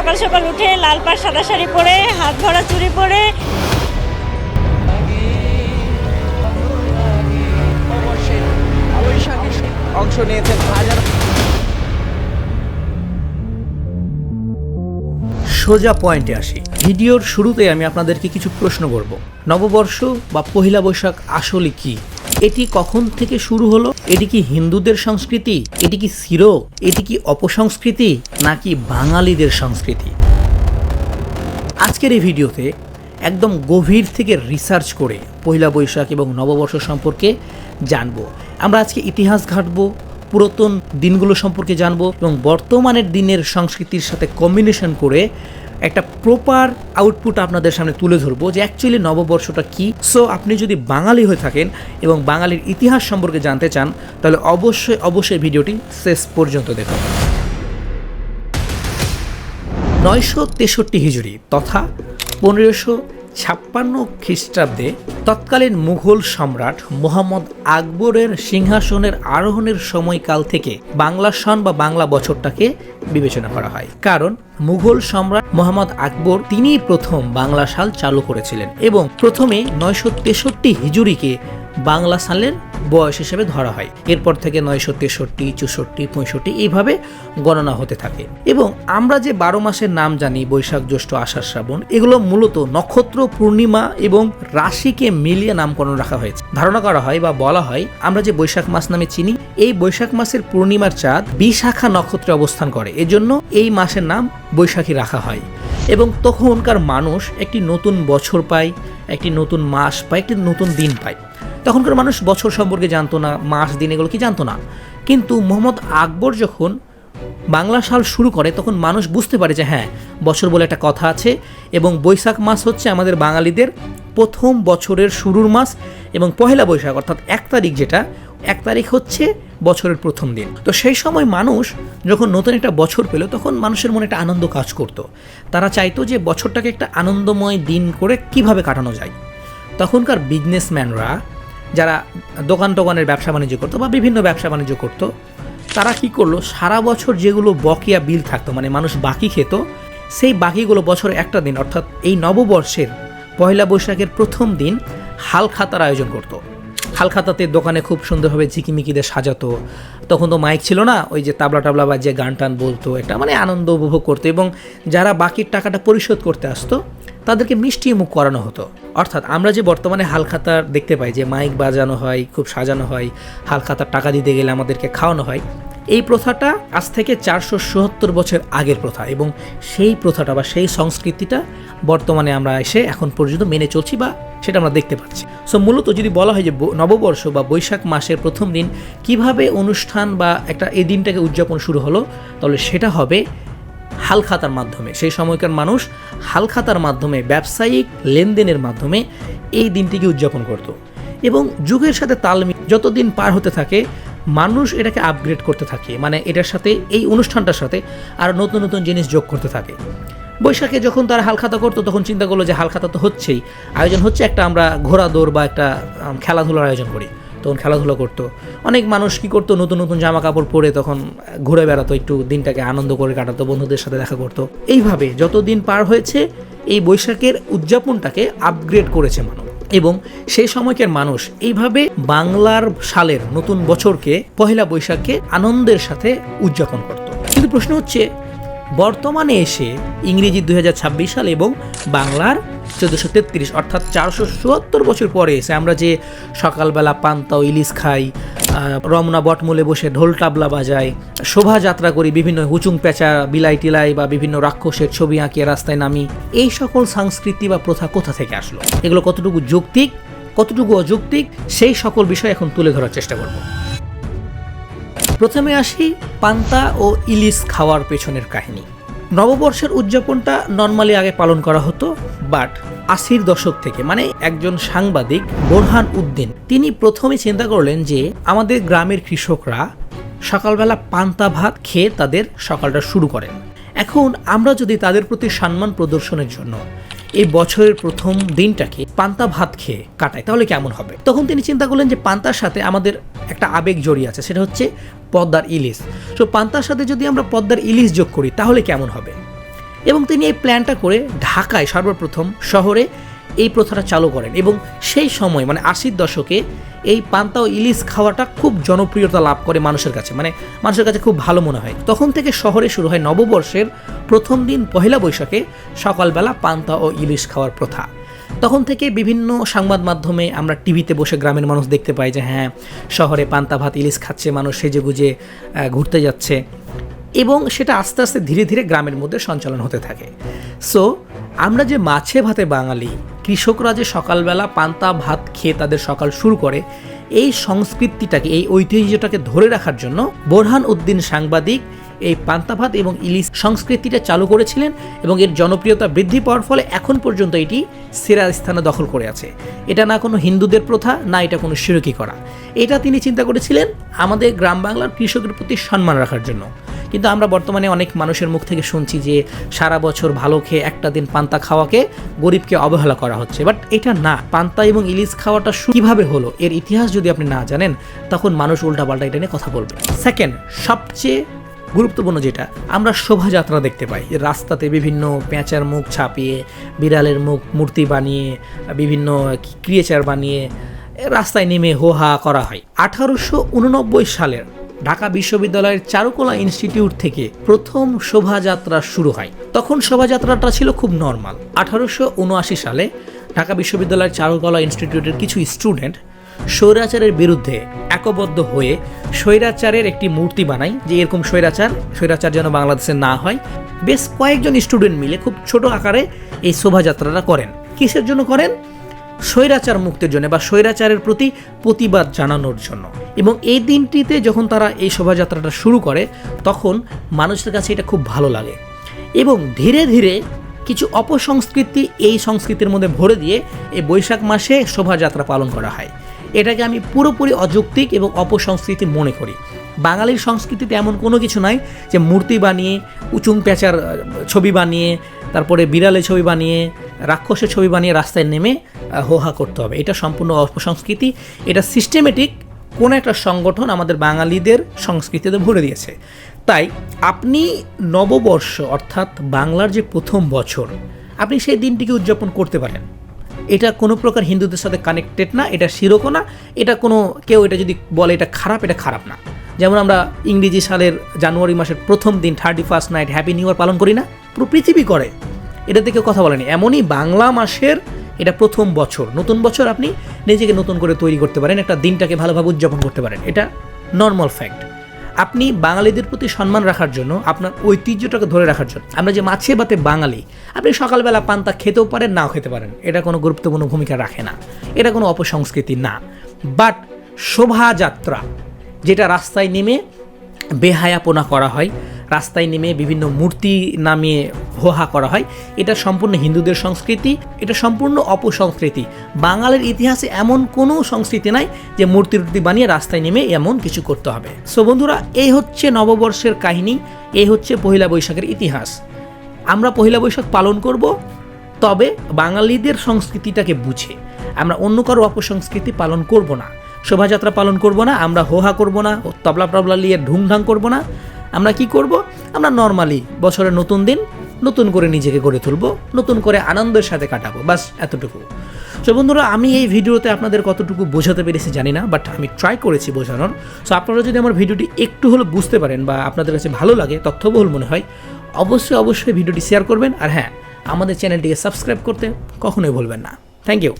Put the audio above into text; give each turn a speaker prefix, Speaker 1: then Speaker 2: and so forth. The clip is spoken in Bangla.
Speaker 1: সকাল সকাল উঠে লাল পাড় সাদা শাড়ি পরে হাত ভরা চুড়ি পরে
Speaker 2: অংশ নিয়েছেন হাজার।
Speaker 3: সোজা পয়েন্টে আসি। ভিডিওর শুরুতে আমি আপনাদেরকে কিছু প্রশ্ন করব। নববর্ষ বা পহিলা বৈশাখ আসলে কি? এটি কখন থেকে শুরু হলো? এটি কি হিন্দুদের সংস্কৃতি? এটি কি চির? এটি কি অপসংস্কৃতি নাকি বাঙালিদের সংস্কৃতি? আজকের এই ভিডিওতে একদম গভীর থেকে রিসার্চ করে পহিলা বৈশাখ এবং নববর্ষ সম্পর্কে জানবো। আমরা আজকে ইতিহাস ঘাঁটবো, পুরাতন দিনগুলো সম্পর্কে জানবো এবং বর্তমানের দিনের সংস্কৃতির সাথে কম্বিনেশন করে একটা প্রপার আউটপুট আপনাদের সামনে তুলে ধরবো যে অ্যাকচুয়ালি নববর্ষটা কি। সো আপনি যদি বাঙালি হয়ে থাকেন এবং বাঙালির ইতিহাস সম্পর্কে জানতে চান তাহলে অবশ্যই ভিডিওটি শেষ পর্যন্ত দেখুন। 963 হিজরি তথা 1556 খ্রিস্টাব্দে তৎকালীন মুঘল সম্রাট মোহাম্মদ আকবরের সিংহাসনের আরোহণের সময়কাল থেকে বাংলা সন বা বাংলা বছরটাকে বিবেচনা করা হয়। কারণ মুঘল সম্রাট মোহাম্মদ আকবর তিনি প্রথম বাংলা সাল চালু করেছিলেন এবং প্রথমে 963 হিজরিকে বাংলা সালের বয়স হিসেবে ধরা হয়। এরপর থেকে 963, 64, 65 এইভাবে গণনা হতে থাকে। এবং আমরা যে 12 মাসের নাম জানি, বৈশাখ, জ্যৈষ্ঠ, আষাঢ়, শ্রাবণ, এগুলো মূলত নক্ষত্র, পূর্ণিমা এবং রাশিকে মিলিয়ে নামকরণ রাখা হয়েছে। ধারণা করা হয় বা বলা হয় আমরা যে বৈশাখ মাস নামে চিনি, এই বৈশাখ মাসের পূর্ণিমার চাঁদ বিশাখা নক্ষত্রে অবস্থান করে, এজন্য এই মাসের নাম বৈশাখী রাখা হয়। এবং তখনকার মানুষ একটি নতুন বছর পায়, একটি নতুন মাস পায়, একটি নতুন দিন পায়। তখনকার মানুষ বছর সম্পর্কে জানতো না, মাস দিন এগুলো কি জানতো না। কিন্তু মোহাম্মদ আকবর যখন বাংলা সাল শুরু করে তখন মানুষ বুঝতে পারে যে হ্যাঁ, বছর বলে একটা কথা আছে এবং বৈশাখ মাস হচ্ছে আমাদের বাঙালিদের প্রথম বছরের শুরুর মাস এবং পহেলা বৈশাখ অর্থাৎ 1 তারিখ, যেটা 1 তারিখ হচ্ছে বছরের প্রথম দিন। তো সেই সময় মানুষ যখন নতুন একটা বছর পেল তখন মানুষের মনে একটা আনন্দ কাজ করতো। তারা চাইতো যে বছরটাকে একটা আনন্দময় দিন করে কিভাবে কাটানো যায়। তখনকার বিজনেসম্যানরা যারা দোকানের ব্যবসা বাণিজ্য করতো বা বিভিন্ন ব্যবসা বাণিজ্য করতো, তারা কি করলো, সারা বছর যেগুলো বকেয়া বিল থাকতো, মানে মানুষ বাকি খেত, সেই বাকিগুলো বছরে একটা দিন অর্থাৎ এই নববর্ষের পয়লা বৈশাখের প্রথম দিন হালখাতার আয়োজন করতো। হালখাতাতে দোকানে খুব সুন্দরভাবে ঝিকিমিকিদের সাজাতো। তখন তো মাইক ছিল না, ওই যে তাবলা বা যে গান টান বলতো, একটা মানে আনন্দ উপভোগ করতো। এবং যারা বাকির টাকাটা পরিশোধ করতে আসতো তাদেরকে মিষ্টি মুখ করানো হতো। অর্থাৎ আমরা যে বর্তমানে হালখাতার দেখতে পাই যে মাইক বাজানো হয়, খুব সাজানো হয়, হালখাতার টাকা দিতে গেলে আমাদেরকে খাওয়ানো হয়, এই প্রথাটা আজ থেকে 477 বছর আগের প্রথা এবং সেই প্রথাটা বা সেই সংস্কৃতিটা বর্তমানে আমরা এসে এখন পর্যন্ত মেনে চলছি বা সেটা আমরা দেখতে পাচ্ছি। সো মূলত যদি বলা হয় যে নববর্ষ বা বৈশাখ মাসের প্রথম দিন কিভাবে অনুষ্ঠান বা একটা এই দিনটাকে উদযাপন শুরু হলো, তাহলে সেটা হবে হালখাতার মাধ্যমে। সেই সময়কার মানুষ হালখাতার মাধ্যমে ব্যবসায়িক লেনদেনের মাধ্যমে এই দিনটিকে উদযাপন করত। এবং যুগের সাথে তাল মিলিয়ে যতদিন পার হতে থাকে মানুষ এটাকে আপগ্রেড করতে থাকে, মানে এটার সাথে এই অনুষ্ঠানটার সাথে আর নতুন নতুন জিনিস যোগ করতে থাকে। বৈশাখে যখন তারা হালখাতা করতো তখন চিন্তা করলো যে হালখাতা তো হচ্ছেই, আয়োজন হচ্ছে একটা আমরা ঘোড়া দৌড় বা একটা খেলাধুলার আয়োজন করি। তখন খেলাধুলা করতো অনেক মানুষ, কি করতো, নতুন নতুন জামা কাপড় পরে তখন ঘুরে বেড়াতো, একটু দিনটাকে আনন্দ করে কাটাতো, বন্ধুদের সাথে দেখা করতো। এইভাবে যতদিন পার হয়েছে এই বৈশাখের উদযাপনটাকে আপগ্রেড করেছে মানুষ। এবং সেই সময়কার মানুষ এইভাবে বাংলার সালের নতুন বছরকে পহেলা বৈশাখকে আনন্দের সাথে উদযাপন করত। কিন্তু প্রশ্ন হচ্ছে বর্তমানে এসে ইংরেজি 2026 সাল এবং বাংলার 1433 অর্থাৎ 477 বছর পরে এসে আমরা যে সকালবেলা পান্তা ও ইলিশ খাই, রমনা বটমূলে বসে ঢোল টাবলা বাজাই, শোভাযাত্রা করি, বিভিন্ন হুচুং পেঁচা বিলাই টিলাই বা বিভিন্ন রাক্ষসের ছবি আঁকিয়ে রাস্তায় নামি, এই সকল সংস্কৃতি বা প্রথা কোথা থেকে আসলো, এগুলো কতটুকু যৌক্তিক কতটুকু অযৌক্তিক, সেই সকল বিষয় এখন তুলে ধরার চেষ্টা করব। প্রথমে আসি পান্তা ও ইলিশ খাওয়ার পেছনের কাহিনী। নববর্ষের উদযাপনটা নর্মালি আগে পালন করা হতো, বাট 80-র দশক থেকে, মানে একজন সাংবাদিক বোরহান উদ্দিন তিনি প্রথমে চিন্তা করলেন যে আমাদের গ্রামের কৃষকরা সকালবেলা পান্তা ভাত খেয়ে তাদের সকালটা শুরু করেন। এখন আমরা যদি তাদের প্রতি সম্মান প্রদর্শনের জন্য এই বছরের প্রথম দিনটাকে পান্তা ভাত খেয়ে কাটাই তাহলে কেমন হবে। তখন তিনি চিন্তা করলেন যে পান্তার সাথে আমাদের একটা আবেগ জড়িয়ে আছে, সেটা হচ্ছে পদ্মার ইলিশ। তো পান্তার সাথে যদি আমরা পদ্মার ইলিশ যোগ করি তাহলে কেমন হবে। এবং তিনি এই প্ল্যানটা করে ঢাকায় সর্বপ্রথম শহরে এই প্রথাটা চালু করেন এবং সেই সময় মানে 80-র দশকে এই পান্তা ও ইলিশ খাওয়াটা খুব জনপ্রিয়তা লাভ করে মানুষের কাছে, মানে মানুষের কাছে খুব ভালো মনে হয়। তখন থেকে শহরে শুরু হয় নববর্ষের প্রথম দিন পহেলা বৈশাখে সকালবেলা পান্তা ও ইলিশ খাওয়ার প্রথা। তখন থেকে বিভিন্ন সংবাদ মাধ্যমে আমরা টিভিতে বসে গ্রামের মানুষ দেখতে পাই যে হ্যাঁ, শহরে পান্তা ভাত ইলিশ খাচ্ছে, মানুষ সেজেগুজে ঘুরতে যাচ্ছে, এবং সেটা আস্তে আস্তে ধীরে ধীরে গ্রামের মধ্যে সঞ্চালন হতে থাকে। সো আমরা যে মাছে ভাতে বাঙালি, কৃষকরা যে সকালবেলা পান্তা ভাত খেয়ে তাদের সকাল শুরু করে, এই সংস্কৃতিটাকে, এই ঐতিহ্যটাকে ধরে রাখার জন্য বোরহান উদ্দিন সাংবাদিক এই পান্তা ভাত এবং ইলিশ সংস্কৃতিটা চালু করেছিলেন এবং এর জনপ্রিয়তা বৃদ্ধি পাওয়ার ফলে এখন পর্যন্ত এটি সেরা স্থানে দখল করে আছে। এটা না কোনো হিন্দুদের প্রথা, না এটা কোনো শিরকি করা। এটা তিনি চিন্তা করেছিলেন আমাদের গ্রাম বাংলার কৃষকের প্রতি সম্মান রাখার জন্য। কিন্তু আমরা বর্তমানে অনেক মানুষের মুখ থেকে শুনছি যে সারা বছর ভালো খেয়ে একটা দিন পান্তা খাওয়াকে গরিবকে অবহেলা করা হচ্ছে, বাট এটা না। পান্তা এবং ইলিশ খাওয়াটা কিভাবে হলো, এর ইতিহাস যদি আপনি না জানেন তখন মানুষ উল্টাপাল্টা এটা নিয়ে কথা বলবে। সেকেন্ড, সবচেয়ে গুরুত্বপূর্ণ যেটা, আমরা শোভাযাত্রা দেখতে পাই রাস্তাতে, বিভিন্ন পেঁচার মুখ ছাপিয়ে, বিড়ালের মুখ মূর্তি বানিয়ে, বিভিন্ন ক্রিয়েচার বানিয়ে রাস্তায় নেমে হোহা করা হয়। 1889 সালের ঢাকা বিশ্ববিদ্যালয়ের চারুকলা ইনস্টিটিউট থেকে প্রথম শোভাযাত্রা শুরু হয়। তখন শোভাযাত্রাটা ছিল খুব নর্মাল। 1879 সালে ঢাকা বিশ্ববিদ্যালয়ের চারুকলা ইনস্টিটিউটের কিছু স্টুডেন্ট স্বৈরাচারের বিরুদ্ধে একবদ্ধ হয়ে স্বৈরাচারের একটি মূর্তি বানায়, যে এরকম স্বৈরাচার যেন বাংলাদেশে না হয়। বেশ কয়েকজন স্টুডেন্ট মিলে খুব ছোট আকারে এই শোভাযাত্রাটা করেন। কিসের জন্য করেন? স্বৈরাচার মুক্তির জন্য বা স্বৈরাচারের প্রতি প্রতিবাদ জানানোর জন্য। এবং এই দিনটিতে যখন তারা এই শোভাযাত্রাটা শুরু করে তখন মানুষের কাছে এটা খুব ভালো লাগে এবং ধীরে ধীরে কিছু অপসংস্কৃতি এই সংস্কৃতির মধ্যে ভরে দিয়ে এই বৈশাখ মাসে শোভাযাত্রা পালন করা হয়। এটাকে আমি পুরোপুরি অযৌক্তিক এবং অপসংস্কৃতি মনে করি। বাঙালির সংস্কৃতিতে এমন কোনো কিছু নাই যে মূর্তি বানিয়ে, উঁচুং পেঁচার ছবি বানিয়ে, তারপরে বিড়ালের ছবি বানিয়ে, রাক্ষসের ছবি বানিয়ে রাস্তায় নেমে হোহা করতে হবে। এটা সম্পূর্ণ অপসংস্কৃতি। এটা সিস্টেমেটিক কোনো একটা সংগঠন আমাদের বাঙালিদের সংস্কৃতিতে ভরে দিয়েছে। তাই আপনি নববর্ষ অর্থাৎ বাংলার যে প্রথম বছর, আপনি সেই দিনটিকে উদযাপন করতে পারেন। এটা কোনো প্রকার হিন্দুদের সাথে কানেক্টেড না, এটা শিরকও না, এটা কোনো কেউ এটা যদি বলে এটা খারাপ না। যেমন আমরা ইংরেজি সালের জানুয়ারি মাসের প্রথম দিন 31st night happy new year পালন করি না, পুরো পৃথিবী করে, এটাতে কেউ কথা বলেনি। এমনই বাংলা মাসের এটা প্রথম বছর, নতুন বছর আপনি নিজেকে নতুন করে তৈরি করতে পারেন, একটা দিনটাকে ভালোভাবে উদযাপন করতে পারেন। এটা নর্মাল ফ্যাক্ট। আপনি বাঙালিদের প্রতি সম্মান রাখার জন্য, আপনার ঐতিহ্যটাকে ধরে রাখার জন্য, আমরা যে মাছে ভাতে বাঙালি, আপনি সকালবেলা পান্তা খেতেও পারেন, নাও খেতে পারেন, এটা কোনো গুরুত্বপূর্ণ ভূমিকা রাখে না, এটা কোনো অপসংস্কৃতি না। বাট শোভাযাত্রা, যেটা রাস্তায় নেমে বেহায়াপনা করা হয়, রাস্তায় নেমে বিভিন্ন মূর্তি নামিয়ে হোহা করা হয়, এটা সম্পূর্ণ হিন্দুদের সংস্কৃতি, এটা সম্পূর্ণ অপসংস্কৃতি। বাঙালির ইতিহাসে এমন কোনো সংস্কৃতি নাই যে মূর্তি বানিয়ে রাস্তায় নেমে এমন কিছু করতে হবে। সো বন্ধুরা, এই হচ্ছে নববর্ষের কাহিনী, এই হচ্ছে পহেলা বৈশাখের ইতিহাস। আমরা পহেলা বৈশাখ পালন করব, তবে বাঙালিদের সংস্কৃতিটাকে বুঝে। আমরা অন্য কারো অপসংস্কৃতি পালন করব না, শোভাযাত্রা পালন করব না, আমরা হোহা করব না, তবলা টবলা নিয়ে ঢুংঢাং করব না। আমরা কি করব? আমরা নর্মালি বছরের নতুন দিন নতুন করে নিজেকে গড়ে তুলব, নতুন করে আনন্দের সাথে কাটাবো, বাস এতটুকু। সো বন্ধুরা, আমি এই ভিডিওতে আপনাদের কতটুকু বোঝাতে পেরেছি জানি না, বাট আমি ট্রাই করেছি বোঝানোর। সো আপনারা যদি আমার ভিডিওটি একটু হলেও বুঝতে পারেন বা আপনাদের কাছে ভালো লাগে, তথ্যবহুল মনে হয়, অবশ্যই ভিডিওটি শেয়ার করবেন। আর হ্যাঁ, আমাদের চ্যানেলটিকে সাবস্ক্রাইব করতে কখনোই ভুলবেন না। Thank you.